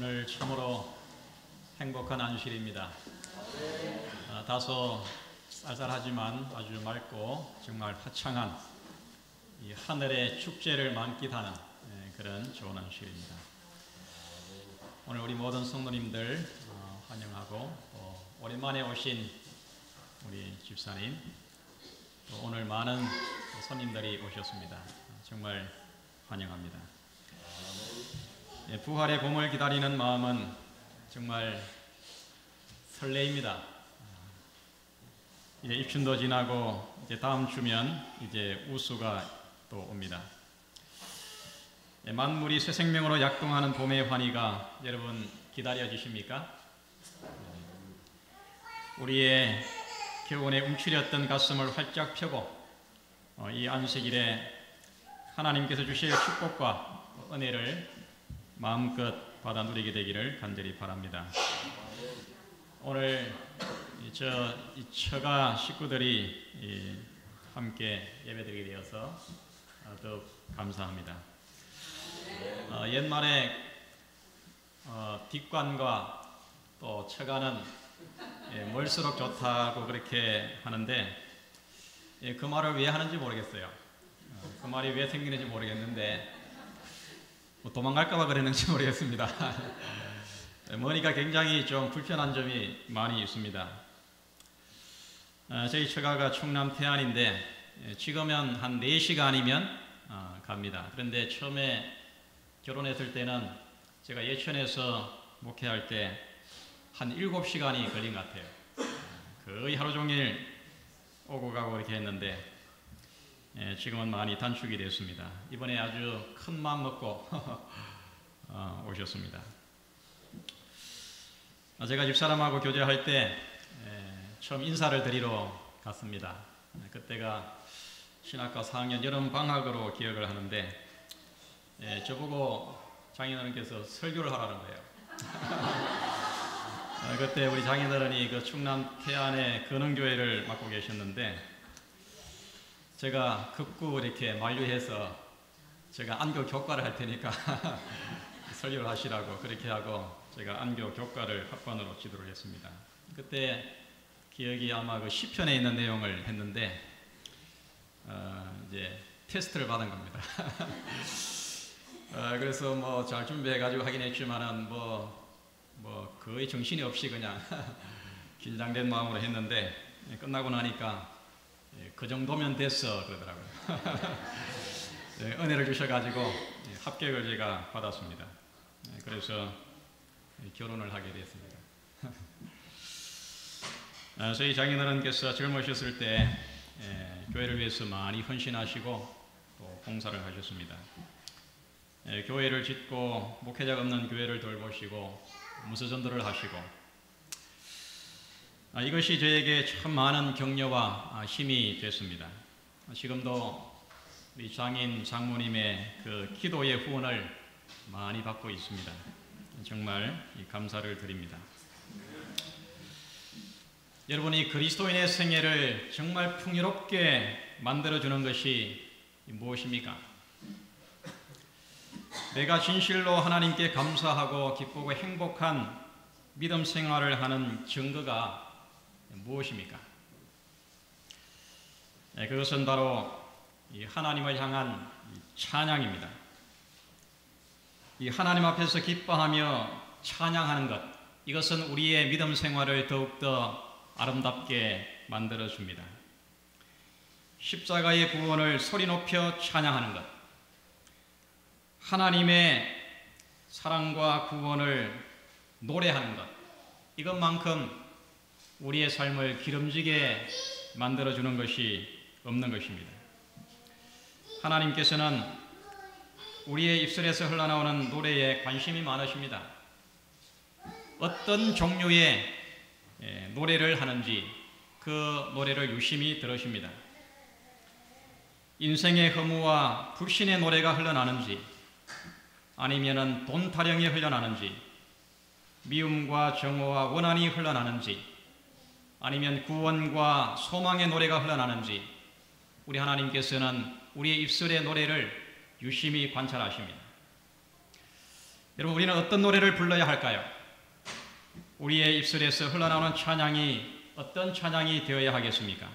오늘 참으로 행복한 안식일입니다. 다소 쌀쌀하지만 아주 맑고 정말 화창한 이 하늘의 축제를 만끽하는 그런 좋은 안식일입니다. 오늘 우리 모든 성도님들 환영하고 또 오랜만에 오신 우리 집사님, 또 오늘 많은 손님들이 오셨습니다. 정말 환영합니다. 부활의 봄을 기다리는 마음은 정말 설레입니다. 이제 입춘도 지나고 이제 다음 주면 이제 우수가 또 옵니다. 만물이 새 생명으로 약동하는 봄의 환희가 여러분 기다려지십니까? 우리의 교훈에 움츠렸던 가슴을 활짝 펴고 이 안식일에 하나님께서 주실 축복과 은혜를 마음껏 받아 누리게 되기를 간절히 바랍니다. 오늘 이 처가 식구들이 함께 예배드리게 되어서 더욱 감사합니다. 옛말에 뒷관과 또 처가는 멀수록 좋다고 그렇게 하는데 그 말을 왜 하는지 모르겠어요. 그 말이 왜 생기는지 모르겠는데 도망갈까봐 그랬는지 모르겠습니다. 머니가 굉장히 좀 불편한 점이 많이 있습니다. 저희 처가가 충남 태안인데 지금은 한 4시간이면 갑니다. 그런데 처음에 결혼했을 때는 제가 예천에서 목회할 때 한 7시간이 걸린 것 같아요. 거의 하루 종일 오고 가고 이렇게 했는데 지금은 많이 단축이 됐습니다. 이번에 아주 큰 마음 먹고 오셨습니다. 제가 집사람하고 교제할 때 처음 인사를 드리러 갔습니다. 그때가 신학과 4학년 여름방학으로 기억을 하는데 저보고 장인어른께서 설교를 하라는 거예요. 그때 우리 장인어른이 그 충남 태안의 근흥교회를 맡고 계셨는데 제가 극구 이렇게 만류해서 제가 안교 교과를 할 테니까 설교를 하시라고 그렇게 하고 제가 안교 교과를 합반으로 지도를 했습니다. 그때 기억이 아마 그 시편에 있는 내용을 했는데 이제 테스트를 받은 겁니다. 그래서 뭐 잘 준비해가지고 하긴 했지만은 뭐 거의 정신이 없이 그냥 긴장된 마음으로 했는데 끝나고 나니까 그 정도면 됐어 그러더라고요. 은혜를 주셔가지고 합격을 제가 받았습니다. 그래서 결혼을 하게 됐습니다. 저희 장인어른께서 젊으셨을 때 교회를 위해서 많이 헌신하시고 또 봉사를 하셨습니다. 교회를 짓고 목회자가 없는 교회를 돌보시고 무소전도를 하시고 이것이 저에게 참 많은 격려와 힘이 됐습니다. 지금도 우리 장인 장모님의 그 기도의 후원을 많이 받고 있습니다. 정말 감사를 드립니다. 여러분이 그리스도인의 생애를 정말 풍요롭게 만들어주는 것이 무엇입니까? 내가 진실로 하나님께 감사하고 기쁘고 행복한 믿음 생활을 하는 증거가 무엇입니까? 그것은 바로 이 하나님을 향한 찬양입니다. 이 하나님 앞에서 기뻐하며 찬양하는 것, 이것은 우리의 믿음 생활을 더욱더 아름답게 만들어줍니다. 십자가의 구원을 소리 높여 찬양하는 것, 하나님의 사랑과 구원을 노래하는 것, 이것만큼 우리의 삶을 기름지게 만들어주는 것이 없는 것입니다. 하나님께서는 우리의 입술에서 흘러나오는 노래에 관심이 많으십니다. 어떤 종류의 노래를 하는지 그 노래를 유심히 들으십니다. 인생의 허무와 불신의 노래가 흘러나는지 아니면은 돈 타령이 흘러나는지 미움과 정오와 원한이 흘러나는지 아니면 구원과 소망의 노래가 흘러나는지 우리 하나님께서는 우리의 입술의 노래를 유심히 관찰하십니다. 여러분, 우리는 어떤 노래를 불러야 할까요? 우리의 입술에서 흘러나오는 찬양이 어떤 찬양이 되어야 하겠습니까?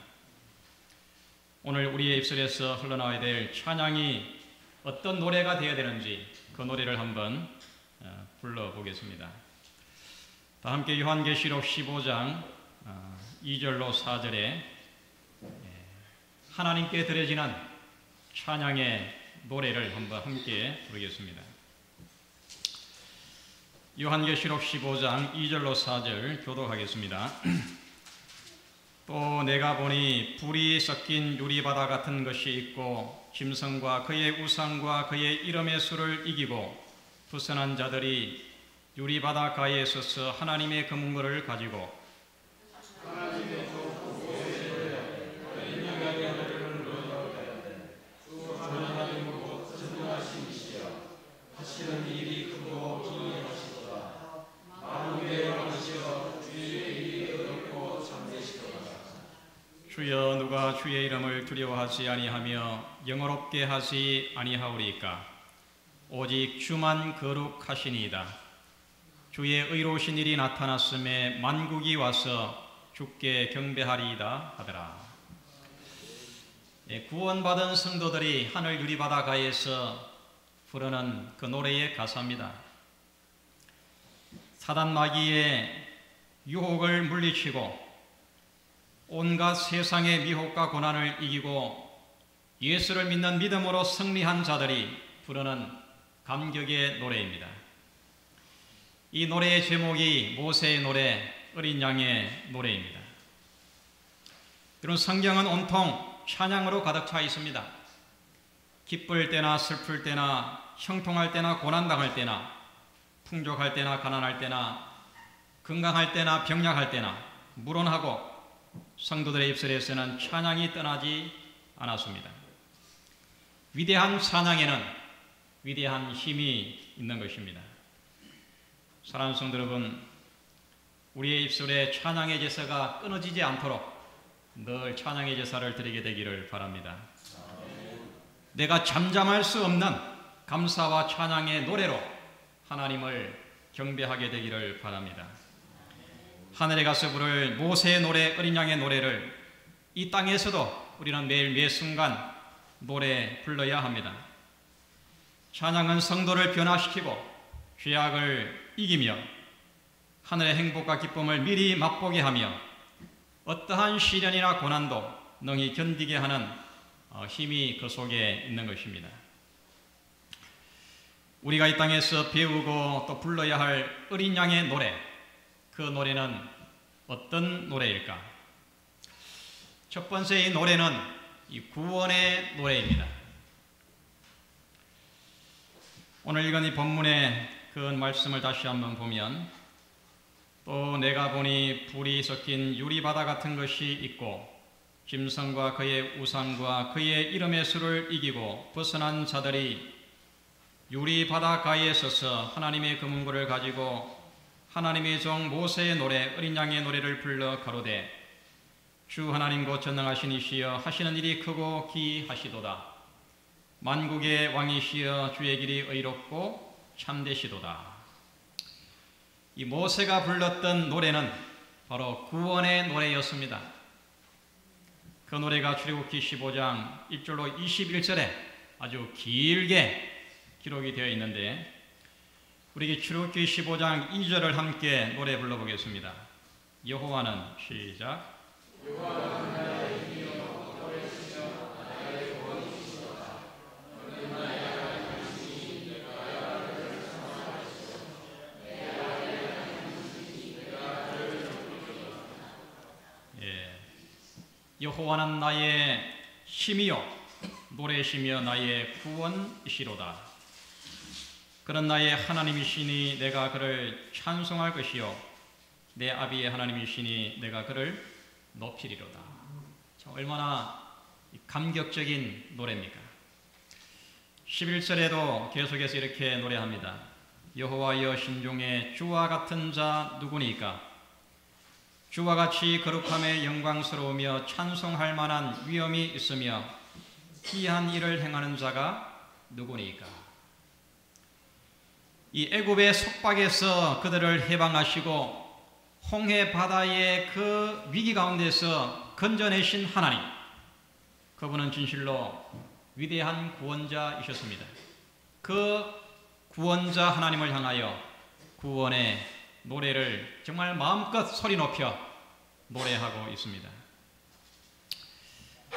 오늘 우리의 입술에서 흘러나와야 될 찬양이 어떤 노래가 되어야 되는지 그 노래를 한번 불러보겠습니다. 다 함께 요한계시록 15장 2절로 4절에 하나님께 드려지는 찬양의 노래를 한번 함께 부르겠습니다. 요한계시록 15장 2절로 4절 교독하겠습니다. 또 내가 보니 불이 섞인 유리바다 같은 것이 있고 짐승과 그의 우상과 그의 이름의 수를 이기고 부선한 자들이 유리바다 가에 서서 하나님의 금은거를 가지고 주여 누가 주의 이름을 두려워하지 아니하며 영어롭게 하지 아니하오리까? 오직 주만 거룩하시니이다. 주의 의로우신 일이 나타났음에 만국이 와서 주께 경배하리이다 하더라. 구원받은 성도들이 하늘 유리바다 가에서 부르는 그 노래의 가사입니다. 사단 마귀의 유혹을 물리치고 온갖 세상의 미혹과 고난을 이기고 예수를 믿는 믿음으로 승리한 자들이 부르는 감격의 노래입니다. 이 노래의 제목이 모세의 노래, 어린 양의 노래입니다. 여러분, 성경은 온통 찬양으로 가득 차 있습니다. 기쁠 때나 슬플 때나 형통할 때나 고난당할 때나 풍족할 때나 가난할 때나 건강할 때나 병약할 때나 물론하고 성도들의 입술에서는 찬양이 떠나지 않았습니다. 위대한 찬양에는 위대한 힘이 있는 것입니다. 사랑하는 성도 여러분, 우리의 입술에 찬양의 제사가 끊어지지 않도록 늘 찬양의 제사를 드리게 되기를 바랍니다. 내가 잠잠할 수 없는 감사와 찬양의 노래로 하나님을 경배하게 되기를 바랍니다. 하늘에 가서 부를 모세의 노래, 어린 양의 노래를 이 땅에서도 우리는 매일 매 순간 노래 불러야 합니다. 찬양은 성도를 변화시키고 죄악을 이기며 하늘의 행복과 기쁨을 미리 맛보게 하며 어떠한 시련이나 고난도 능히 견디게 하는 힘이 그 속에 있는 것입니다. 우리가 이 땅에서 배우고 또 불러야 할 어린 양의 노래, 그 노래는 어떤 노래일까? 첫 번째 이 노래는 이 구원의 노래입니다. 오늘 읽은 이 본문의 그 말씀을 다시 한번 보면 또 내가 보니 불이 섞인 유리바다 같은 것이 있고 짐승과 그의 우상과 그의 이름의 수를 이기고 벗어난 자들이 유리바다 가에 서서 하나님의 금은거를 가지고 하나님의 종 모세의 노래, 어린 양의 노래를 불러 가로되 주 하나님 곧 전능하신 이시여 하시는 일이 크고 기이하시도다. 만국의 왕이시여 주의 길이 의롭고 참되시도다. 이 모세가 불렀던 노래는 바로 구원의 노래였습니다. 그 노래가 출애굽기 15장 1절로 21절에 아주 길게 기록이 되어 있는데 우리 출애굽기 15장 2절을 함께 노래 불러보겠습니다. 여호와는 시작. 여호와는 나의 힘이요 너의 나의 구원이시도다. 너는 나의 하나님이시니 내가 너를 사랑하시고 내가 너의 하나님이시니 내가 너를 섬기리로다. 여호와는 나의 힘이요 노래시며 나의 구원이시로다. 그런 나의 하나님이시니 내가 그를 찬송할 것이요 내 아비의 하나님이시니 내가 그를 높이리로다. 참 얼마나 감격적인 노래입니까? 11절에도 계속해서 이렇게 노래합니다. 여호와여 신중에 주와 같은 자 누구니까? 주와 같이 거룩함에 영광스러우며 찬송할 만한 위엄이 있으며 기이한 일을 행하는 자가 누구니까? 이 애굽의 속박에서 그들을 해방하시고 홍해 바다의 그 위기 가운데서 건져내신 하나님, 그분은 진실로 위대한 구원자이셨습니다. 그 구원자 하나님을 향하여 구원의 노래를 정말 마음껏 소리 높여 노래하고 있습니다.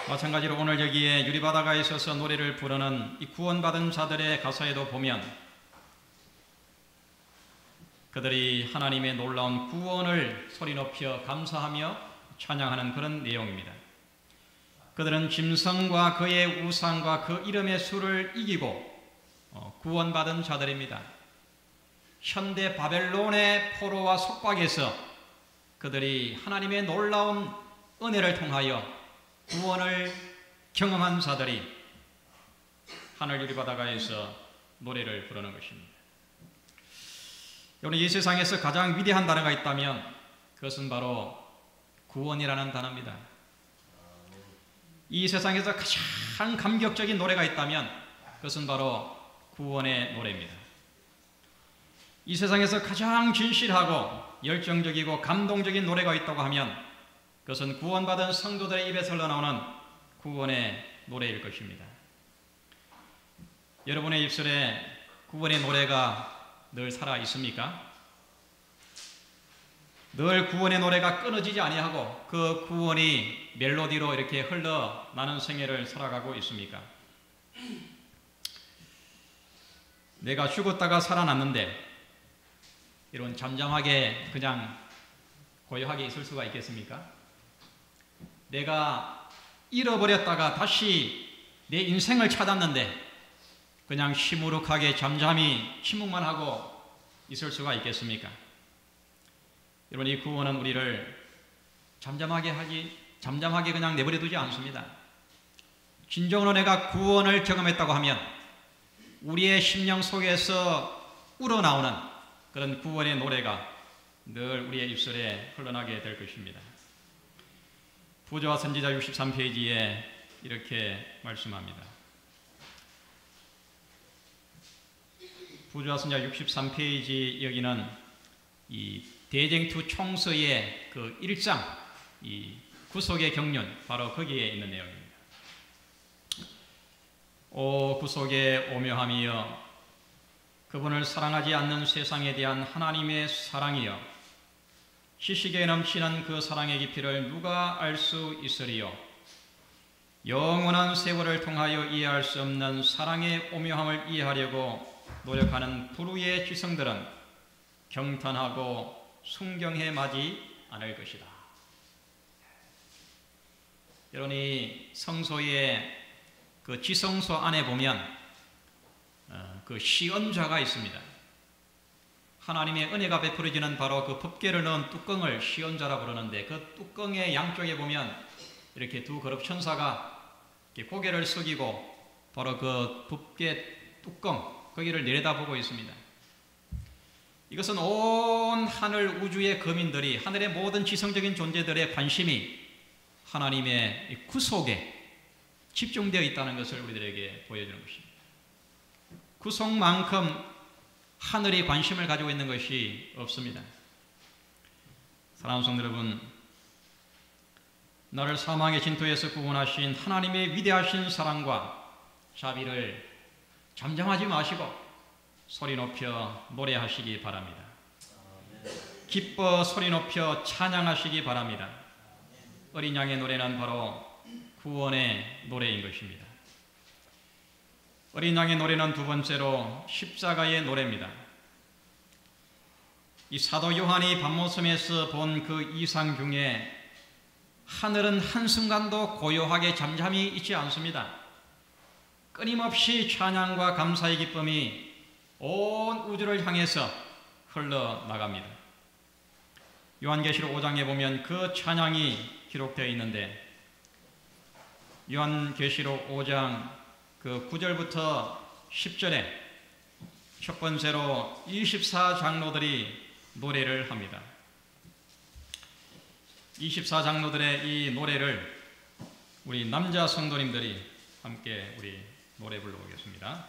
마찬가지로 오늘 여기에 유리바다가에 있어서 노래를 부르는 이 구원받은 자들의 가사에도 보면 그들이 하나님의 놀라운 구원을 소리 높여 감사하며 찬양하는 그런 내용입니다. 그들은 짐승과 그의 우상과 그 이름의 수를 이기고 구원받은 자들입니다. 현대 바벨론의 포로와 속박에서 그들이 하나님의 놀라운 은혜를 통하여 구원을 경험한 자들이 하늘 유리바다가에서 노래를 부르는 것입니다. 여러분, 이 세상에서 가장 위대한 단어가 있다면 그것은 바로 구원이라는 단어입니다. 이 세상에서 가장 감격적인 노래가 있다면 그것은 바로 구원의 노래입니다. 이 세상에서 가장 진실하고 열정적이고 감동적인 노래가 있다고 하면 그것은 구원받은 성도들의 입에서 흘러나오는 구원의 노래일 것입니다. 여러분의 입술에 구원의 노래가 늘 살아 있습니까? 늘 구원의 노래가 끊어지지 아니하고 그 구원이 멜로디로 이렇게 흘러나는 생애를 살아가고 있습니까? 내가 죽었다가 살아났는데 이런 잠잠하게 그냥 고요하게 있을 수가 있겠습니까? 내가 잃어버렸다가 다시 내 인생을 찾았는데 그냥 시무룩하게 잠잠히 침묵만 하고 있을 수가 있겠습니까? 여러분, 이 구원은 우리를 잠잠하게 그냥 내버려 두지 않습니다. 진정으로 내가 구원을 경험했다고 하면 우리의 심령 속에서 우러나오는 그런 구원의 노래가 늘 우리의 입술에 흘러나게 될 것입니다. 부조와 선지자 63페이지에 이렇게 말씀합니다. 부조와 선지자 63페이지 여기는 이 대쟁투 총서의 그 1장, 이 구속의 경륜, 바로 거기에 있는 내용입니다. 오 구속의 오묘함이여, 그분을 사랑하지 않는 세상에 대한 하나님의 사랑이여, 시시게 넘치는 그 사랑의 깊이를 누가 알 수 있으리요? 영원한 세월을 통하여 이해할 수 없는 사랑의 오묘함을 이해하려고 노력하는 불후의 지성들은 경탄하고 순경해 마지 않을 것이다. 여러분, 이 성소의 그 지성소 안에 보면 그 시언좌가 있습니다. 하나님의 은혜가 베풀어지는 바로 그 법궤를 넣은 뚜껑을 시언좌라 부르는데, 그 뚜껑의 양쪽에 보면 이렇게 두 거룩 천사가 이렇게 고개를 숙이고 바로 그 법궤 뚜껑 거기를 내려다보고 있습니다. 이것은 온 하늘 우주의 거민들이, 하늘의 모든 지성적인 존재들의 관심이 하나님의 구속에 집중되어 있다는 것을 우리들에게 보여주는 것입니다. 구속만큼 하늘이 관심을 가지고 있는 것이 없습니다. 사랑하는 성도 여러분, 나를 사망의 진토에서 구원하신 하나님의 위대하신 사랑과 자비를 잠잠하지 마시고 소리 높여 노래하시기 바랍니다. 기뻐 소리 높여 찬양하시기 바랍니다. 어린 양의 노래는 바로 구원의 노래인 것입니다. 어린 양의 노래는 두 번째로 십자가의 노래입니다. 이 사도 요한이 밤모섬에서 본 그 이상 중에 하늘은 한순간도 고요하게 잠잠히 있지 않습니다. 끊임없이 찬양과 감사의 기쁨이 온 우주를 향해서 흘러나갑니다. 요한계시록 5장에 보면 그 찬양이 기록되어 있는데, 요한계시록 5장 그 9절부터 10절에 첫 번째로 24장로들이 노래를 합니다. 24장로들의 이 노래를 우리 남자 성도님들이 함께 우리 노래 불러보겠습니다.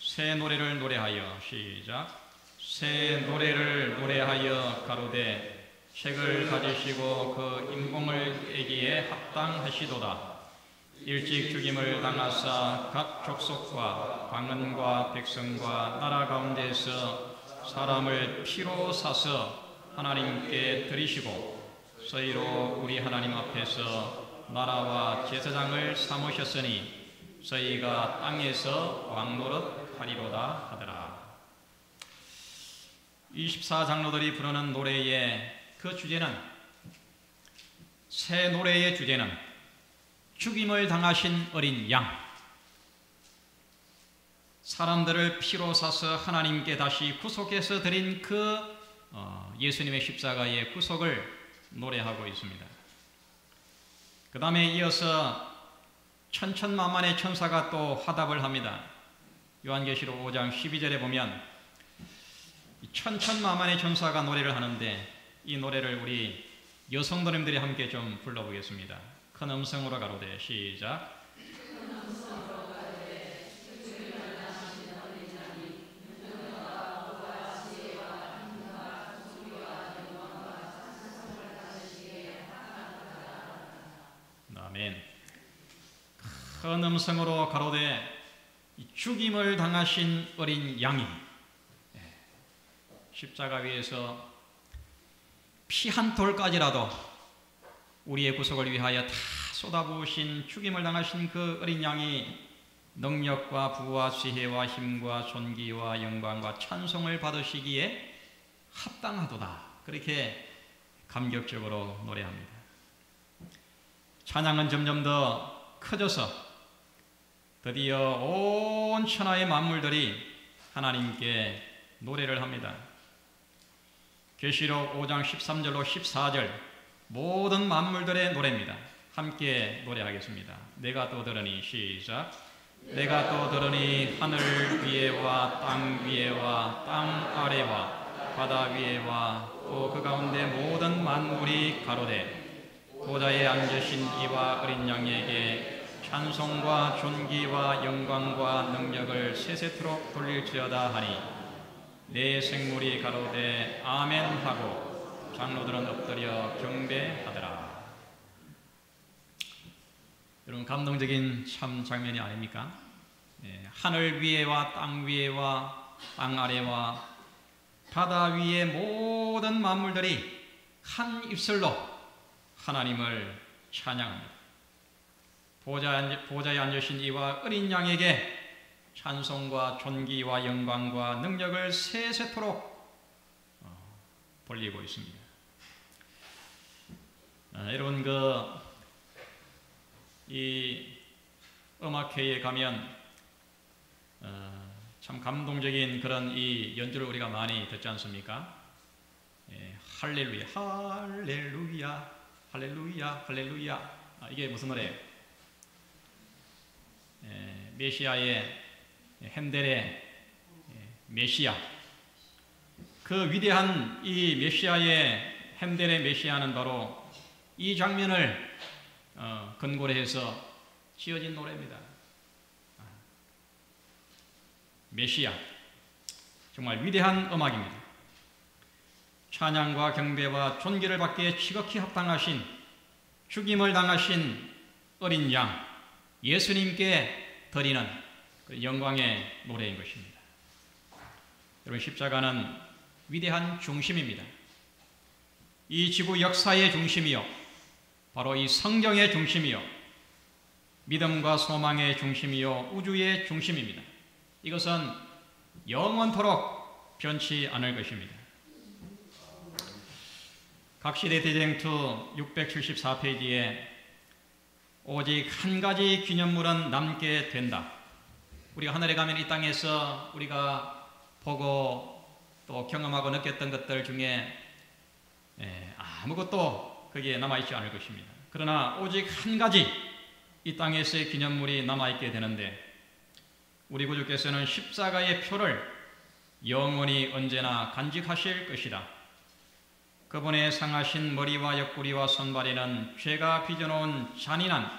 새 노래를 노래하여 시작. 새 노래를 노래하여 가로되 책을 가지시고 그 인공을 깨기에 합당하시도다. 일찍 죽임을 당하사 각 족속과 방언과 백성과 나라 가운데서 사람을 피로 사서 하나님께 드리시고 저희로 우리 하나님 앞에서 나라와 제사장을 삼으셨으니 저희가 땅에서 왕노릇 하리로다 하더라. 24장로들이 부르는 노래의 그 주제는, 새 노래의 주제는 죽임을 당하신 어린 양, 사람들을 피로 사서 하나님께 다시 구속해서 드린 그 예수님의 십자가의 구속을 노래하고 있습니다. 그 다음에 이어서 천천만만의 천사가 또 화답을 합니다. 요한계시록 5장 12절에 보면 천천만만의 천사가 노래를 하는데, 이 노래를 우리 여성도님들이 함께 좀 불러보겠습니다. 큰 음성으로 가로되 시작. 아멘. 큰 음성으로 가로되 죽임을 당하신 어린 양이 십자가 위에서 피 한 톨까지라도 우리의 구속을 위하여 다 쏟아부으신, 죽임을 당하신 그 어린 양이 능력과 부와 지혜와 힘과 존귀와 영광과 찬송을 받으시기에 합당하도다. 그렇게 감격적으로 노래합니다. 찬양은 점점 더 커져서 드디어 온 천하의 만물들이 하나님께 노래를 합니다. 계시록 5장 13절로 14절 모든 만물들의 노래입니다. 함께 노래하겠습니다. 내가 또 들으니 시작. 내가 또 들으니 하늘 위에와 땅 위에와 땅 아래와 바다 위에와 또 그 가운데 모든 만물이 가로되 보좌에 앉으신 이와 어린 양에게 찬송과 존귀와 영광과 능력을 세세토록 돌릴지어다 하니 내 생물이 가로되 아멘 하고 장로들은 엎드려 경배하더라. 여러분, 감동적인 참 장면이 아닙니까? 하늘 위에와 땅 위에와 땅 아래와 바다 위의 모든 만물들이 한 입술로 하나님을 찬양합니다. 보좌에 앉으신 이와 어린 양에게 찬송과 존귀와 영광과 능력을 세세토록 돌리고 있습니다. 여러분, 이 음악회에 가면 참 감동적인 그런 이 연주를 우리가 많이 듣지 않습니까? 할렐루야, 할렐루야, 할렐루야, 할렐루야. 이게 무슨 노래예요? 메시아의 핸델의 메시아. 그 위대한 이 메시아의 핸델의 메시아는 바로 이 장면을 근거로 해서 지어진 노래입니다. 메시아, 정말 위대한 음악입니다. 찬양과 경배와 존귀를 받기에 지극히 합당하신, 죽임을 당하신 어린 양 예수님께 드리는 그 영광의 노래인 것입니다. 여러분, 십자가는 위대한 중심입니다. 이 지구 역사의 중심이요, 바로 이 성경의 중심이요, 믿음과 소망의 중심이요, 우주의 중심입니다. 이것은 영원토록 변치 않을 것입니다. 각시대 대쟁투 674페이지에 오직 한 가지 기념물은 남게 된다. 우리가 하늘에 가면 이 땅에서 우리가 보고 또 경험하고 느꼈던 것들 중에 아무것도 거기에 남아있지 않을 것입니다. 그러나 오직 한 가지 이 땅에서의 기념물이 남아있게 되는데, 우리 구주께서는 십자가의 표를 영원히 언제나 간직하실 것이다. 그분의 상하신 머리와 옆구리와 손발에는 죄가 빚어놓은 잔인한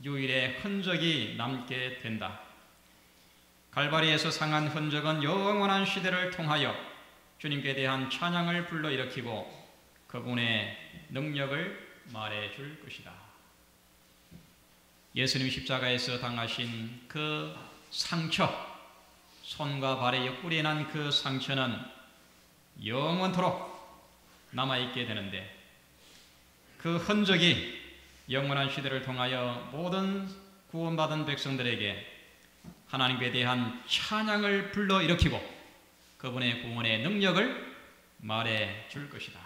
유일의 흔적이 남게 된다. 갈바리에서 상한 흔적은 영원한 시대를 통하여 주님께 대한 찬양을 불러일으키고 그분의 능력을 말해줄 것이다. 예수님 십자가에서 당하신 그 상처, 손과 발의 옆구리에 난 그 상처는 영원토록 남아있게 되는데 그 흔적이 영원한 시대를 통하여 모든 구원받은 백성들에게 하나님께 대한 찬양을 불러일으키고 그분의 구원의 능력을 말해줄 것이다.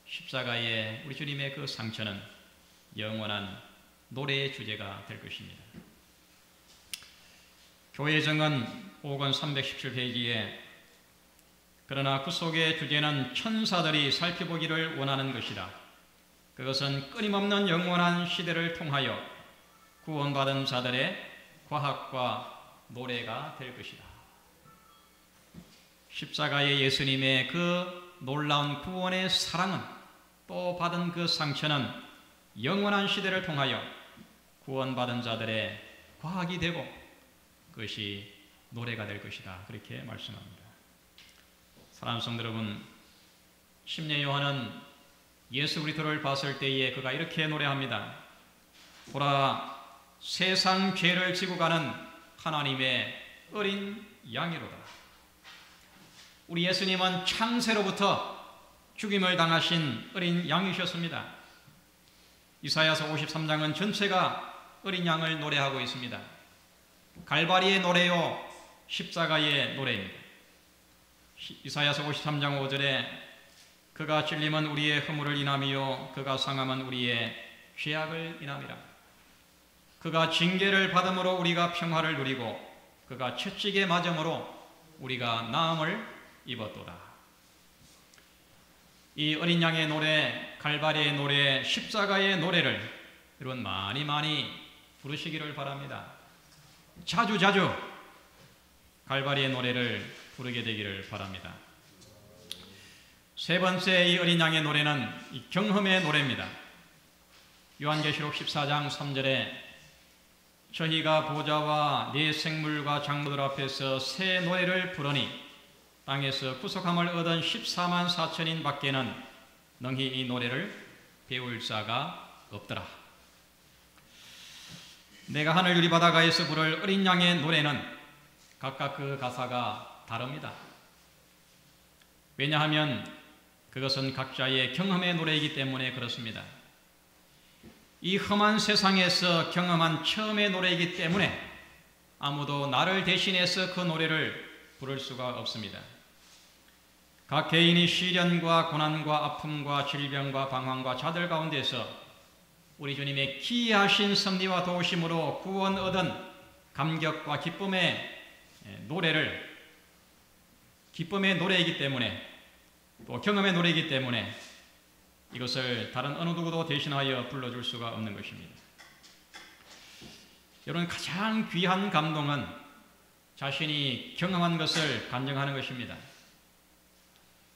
십자가의 우리 주님의 그 상처는 영원한 노래의 주제가 될 것입니다. 교회 정은 5권 317페이지에 그러나 그 속의 주제는 천사들이 살펴보기를 원하는 것이다. 그것은 끊임없는 영원한 시대를 통하여 구원받은 자들의 과학과 노래가 될 것이다. 십자가의 예수님의 그 놀라운 구원의 사랑은 또 받은 그 상처는 영원한 시대를 통하여 구원받은 자들의 과학이 되고 그것이 노래가 될 것이다. 그렇게 말씀합니다. 사랑하는 성도 여러분, 심령 요한은 예수 그리스도를 봤을 때에 그가 이렇게 노래합니다. 보라, 세상 죄를 지고 가는 하나님의 어린 양이로다. 우리 예수님은 창세로부터 죽임을 당하신 어린 양이셨습니다. 이사야서 53장은 전체가 어린 양을 노래하고 있습니다. 갈바리의 노래요, 십자가의 노래입니다. 이사야서 53장 5절에 그가 찔림은 우리의 허물을 인함이요 그가 상함은 우리의 죄악을 인함이라. 그가 징계를 받음으로 우리가 평화를 누리고 그가 채찍에 맞음으로 우리가 나음을 입었도다. 이 어린 양의 노래, 갈바리의 노래, 십자가의 노래를 여러분 많이 부르시기를 바랍니다. 자주 갈바리의 노래를 부르게 되기를 바랍니다. 세 번째 이 어린 양의 노래는 이 경험의 노래입니다. 요한계시록 14장 3절에 저희가 보좌와 네 생물과 장로들 앞에서 새 노래를 부르니 땅에서 구속함을 얻은 14만 4천인 밖에는 능히 이 노래를 배울 자가 없더라. 내가 하늘 유리 바다가에서 부를 어린 양의 노래는 각각 그 가사가 다릅니다. 왜냐하면 그것은 각자의 경험의 노래이기 때문에 그렇습니다. 이 험한 세상에서 경험한 처음의 노래이기 때문에 아무도 나를 대신해서 그 노래를 부를 수가 없습니다. 각 개인이 시련과 고난과 아픔과 질병과 방황과 자들 가운데서 우리 주님의 기이하신 섭리와 도우심으로 구원 얻은 감격과 기쁨의 노래를, 기쁨의 노래이기 때문에 또 경험의 노래이기 때문에 이것을 다른 어느 누구도 대신하여 불러줄 수가 없는 것입니다. 여러분, 가장 귀한 감동은 자신이 경험한 것을 간증하는 것입니다.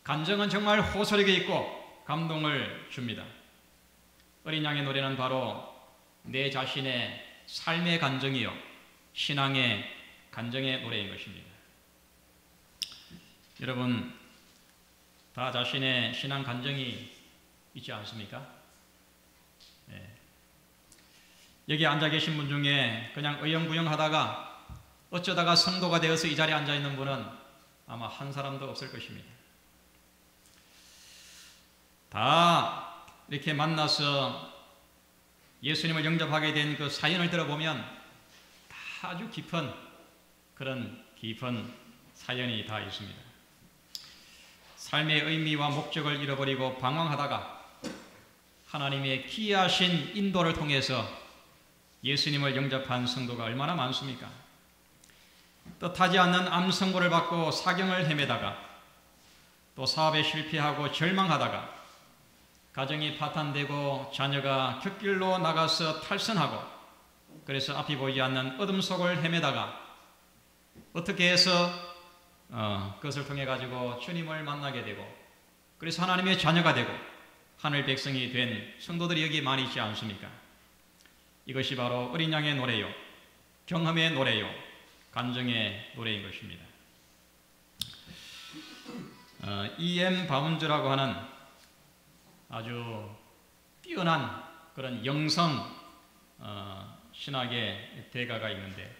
간증은 정말 호소력이 있고 감동을 줍니다. 어린 양의 노래는 바로 내 자신의 삶의 간증이요 신앙의 간증의 노래인 것입니다. 여러분, 다 자신의 신앙 간증이 있지 않습니까? 네. 여기 앉아 계신 분 중에 그냥 의형부영 하다가 어쩌다가 성도가 되어서 이 자리에 앉아 있는 분은 아마 한 사람도 없을 것입니다. 다 이렇게 만나서 예수님을 영접하게 된 그 사연을 들어보면 다 아주 깊은 그런 깊은 사연이 다 있습니다. 삶의 의미와 목적을 잃어버리고 방황하다가 하나님의 기이하신 인도를 통해서 예수님을 영접한 성도가 얼마나 많습니까? 뜻하지 않는 암 선고를 받고 사경을 헤매다가 또 사업에 실패하고 절망하다가 가정이 파탄되고 자녀가 곁길로 나가서 탈선하고 그래서 앞이 보이지 않는 어둠 속을 헤매다가 어떻게 해서 그것을 통해 가지고 주님을 만나게 되고 그래서 하나님의 자녀가 되고 하늘 백성이 된 성도들이 여기 많이 있지 않습니까? 이것이 바로 어린 양의 노래요, 경험의 노래요, 간증의 노래인 것입니다. E.M. 바운즈라고 하는 아주 뛰어난 그런 영성 신학의 대가가 있는데,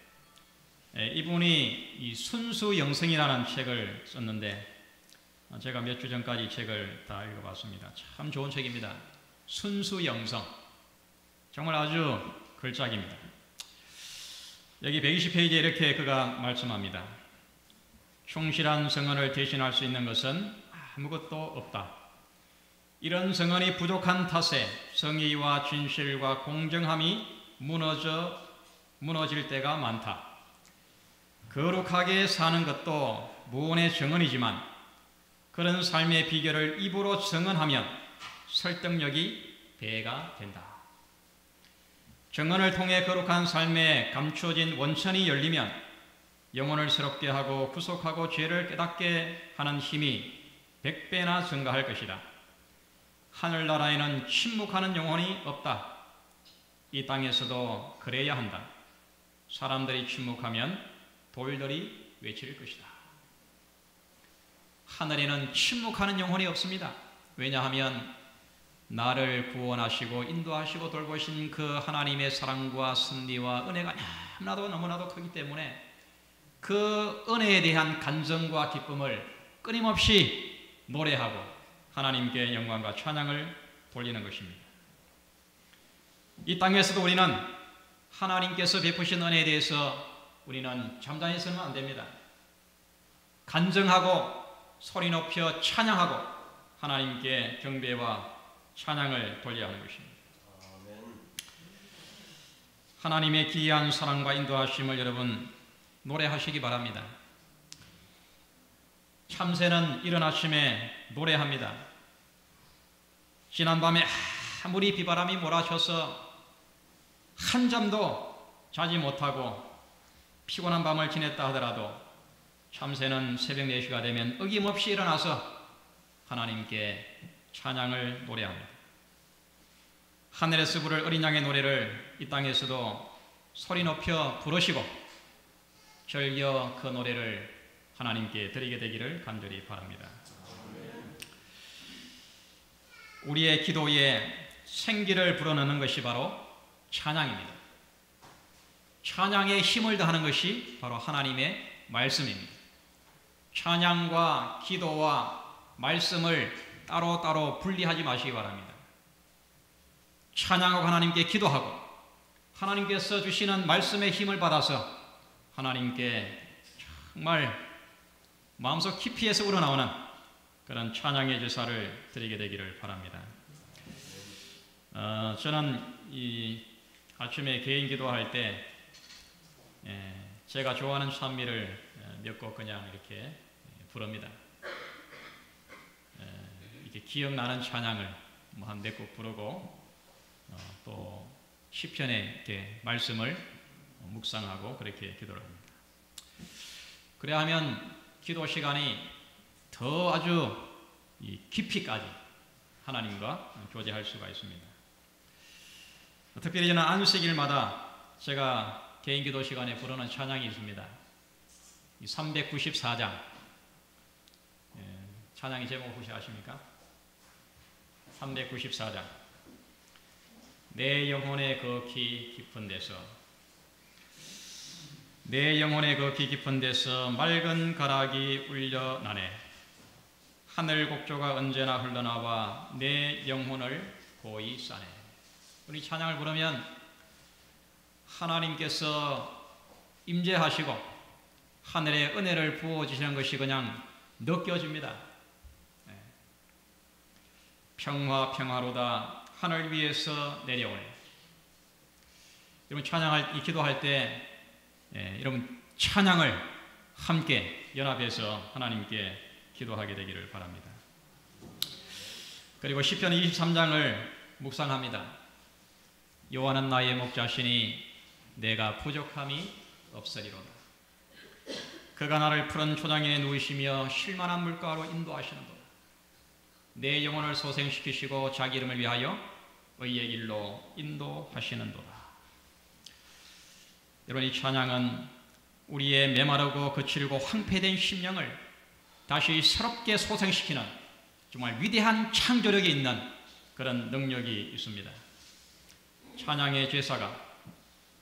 이분이 이 순수 영성이라는 책을 썼는데, 제가 몇 주 전까지 이 책을 다 읽어봤습니다. 참 좋은 책입니다. 순수 영성, 정말 아주 걸작입니다. 여기 120페이지에 이렇게 그가 말씀합니다. 충실한 성언을 대신할 수 있는 것은 아무것도 없다. 이런 성언이 부족한 탓에 성의와 진실과 공정함이 무너질 때가 많다. 거룩하게 사는 것도 무언의 정언이지만 그런 삶의 비결을 입으로 정언하면 설득력이 배가 된다. 정언을 통해 거룩한 삶에 감추어진 원천이 열리면 영혼을 새롭게 하고 구속하고 죄를 깨닫게 하는 힘이 100배나 증가할 것이다. 하늘나라에는 침묵하는 영혼이 없다. 이 땅에서도 그래야 한다. 사람들이 침묵하면 돌들이 외칠 것이다. 하늘에는 침묵하는 영혼이 없습니다. 왜냐하면 나를 구원하시고 인도하시고 돌보신 그 하나님의 사랑과 섭리와 은혜가 너무나도 크기 때문에 그 은혜에 대한 간증과 기쁨을 끊임없이 노래하고 하나님께 영광과 찬양을 돌리는 것입니다. 이 땅에서도 우리는 하나님께서 베푸신 은혜에 대해서 우리는 잠잠히 있으면 안 됩니다. 간증하고 소리 높여 찬양하고 하나님께 경배와 찬양을 돌려야 하는 것입니다. 하나님의 기이한 사랑과 인도하심을 여러분 노래하시기 바랍니다. 참새는 이른 아침에 노래합니다. 지난밤에 아무리 비바람이 몰아쳐서 한잠도 자지 못하고 피곤한 밤을 지냈다 하더라도 참새는 새벽 4시가 되면 어김없이 일어나서 하나님께 찬양을 노래합니다. 하늘에서 부를 어린 양의 노래를 이 땅에서도 소리 높여 부르시고 절겨 그 노래를 하나님께 드리게 되기를 간절히 바랍니다. 우리의 기도에 생기를 불어넣는 것이 바로 찬양입니다. 찬양에 힘을 더하는 것이 바로 하나님의 말씀입니다. 찬양과 기도와 말씀을 따로따로 분리하지 마시기 바랍니다. 찬양하고 하나님께 기도하고 하나님께서 주시는 말씀의 힘을 받아서 하나님께 정말 마음속 깊이에서 우러나오는 그런 찬양의 제사를 드리게 되기를 바랍니다. 저는 이 아침에 개인 기도할 때 제가 좋아하는 찬미를 몇 곡 그냥 이렇게 부릅니다. 이렇게 기억나는 찬양을 한 몇 곡 부르고 또 시편의 이렇게 말씀을 묵상하고 그렇게 기도를 합니다. 그래야 하면 기도 시간이 더 아주 깊이까지 하나님과 교제할 수가 있습니다. 특별히 저는 안식일마다 제가 개인 기도 시간에 부르는 찬양이 있습니다. 394장 찬양의 제목 혹시 아십니까? 394장 내 영혼의 그 키 깊은 데서 내 영혼의 그 키 깊은 데서 맑은 가락이 울려나네 하늘 곡조가 언제나 흘러나와 내 영혼을 고이 싸네. 우리 찬양을 부르면 하나님께서 임재하시고 하늘의 은혜를 부어주시는 것이 그냥 느껴집니다. 평화로다 하늘 위에서 내려오네. 여러분 찬양할 기도할 때 여러분 찬양을 함께 연합해서 하나님께 기도하게 되기를 바랍니다. 그리고 시편 23장을 묵상합니다. 여호와는 나의 목자시니 내가 부족함이 없으리로다. 그가 나를 푸른 초장에 누이시며 쉴만한 물가로 인도하시는도다. 내 영혼을 소생시키시고 자기 이름을 위하여 의의 길로 인도하시는도다. 여러분 이 찬양은 우리의 메마르고 거칠고 황폐된 심령을 다시 새롭게 소생시키는 정말 위대한 창조력이 있는 그런 능력이 있습니다. 찬양의 제사가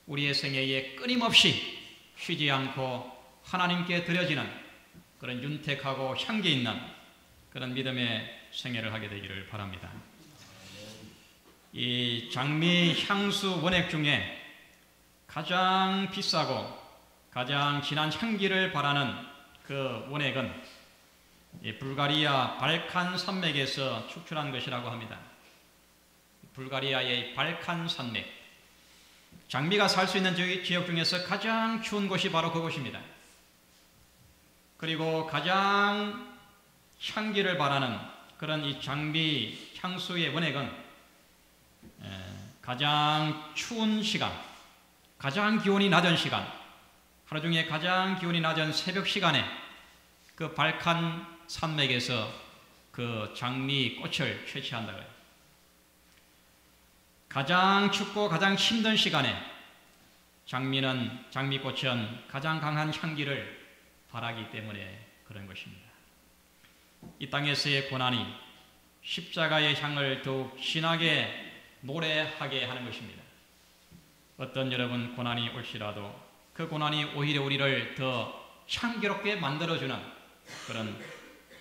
우리의 생애에 끊임없이 쉬지 않고 하나님께 드려지는 그런 윤택하고 향기 있는 그런 믿음의 생애를 하게 되기를 바랍니다. 이 장미 향수 원액 중에 가장 비싸고 가장 진한 향기를 발하는 그 원액은 불가리아 발칸 산맥에서 축출한 것이라고 합니다. 불가리아의 발칸 산맥, 장미가 살 수 있는 지역 중에서 가장 추운 곳이 바로 그곳입니다. 그리고 가장 향기를 발하는 그런 이 장미 향수의 원액은 가장 추운 시간, 가장 기온이 낮은 시간, 하루 중에 가장 기온이 낮은 새벽 시간에 그 발칸 산맥에서 그 장미 꽃을 채취한다고 해요. 가장 춥고 가장 힘든 시간에 장미꽃은 가장 강한 향기를 발하기 때문에 그런 것입니다. 이 땅에서의 고난이 십자가의 향을 더욱 진하게 노래하게 하는 것입니다. 어떤 여러분 고난이 올지라도 그 고난이 오히려 우리를 더 향기롭게 만들어주는 그런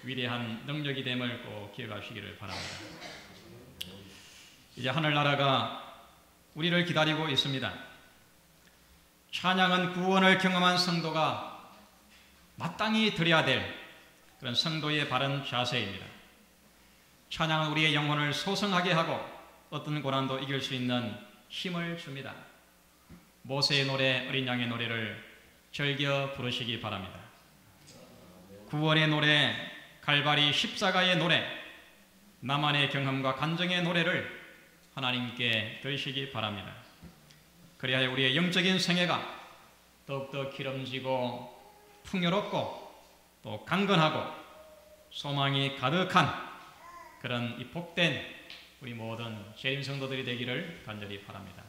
위대한 능력이 됨을 꼭 기억하시기를 바랍니다. 이제 하늘나라가 우리를 기다리고 있습니다. 찬양은 구원을 경험한 성도가 마땅히 드려야 될 그런 성도의 바른 자세입니다. 찬양은 우리의 영혼을 소성하게 하고 어떤 고난도 이길 수 있는 힘을 줍니다. 모세의 노래, 어린 양의 노래를 즐겨 부르시기 바랍니다. 구원의 노래, 갈바리 십자가의 노래, 나만의 경험과 간증의 노래를 하나님께 드리시기 바랍니다. 그래야 우리의 영적인 생애가 더욱더 기름지고 풍요롭고 또 강건하고 소망이 가득한 그런 이 복된 우리 모든 재림 성도들이 되기를 간절히 바랍니다.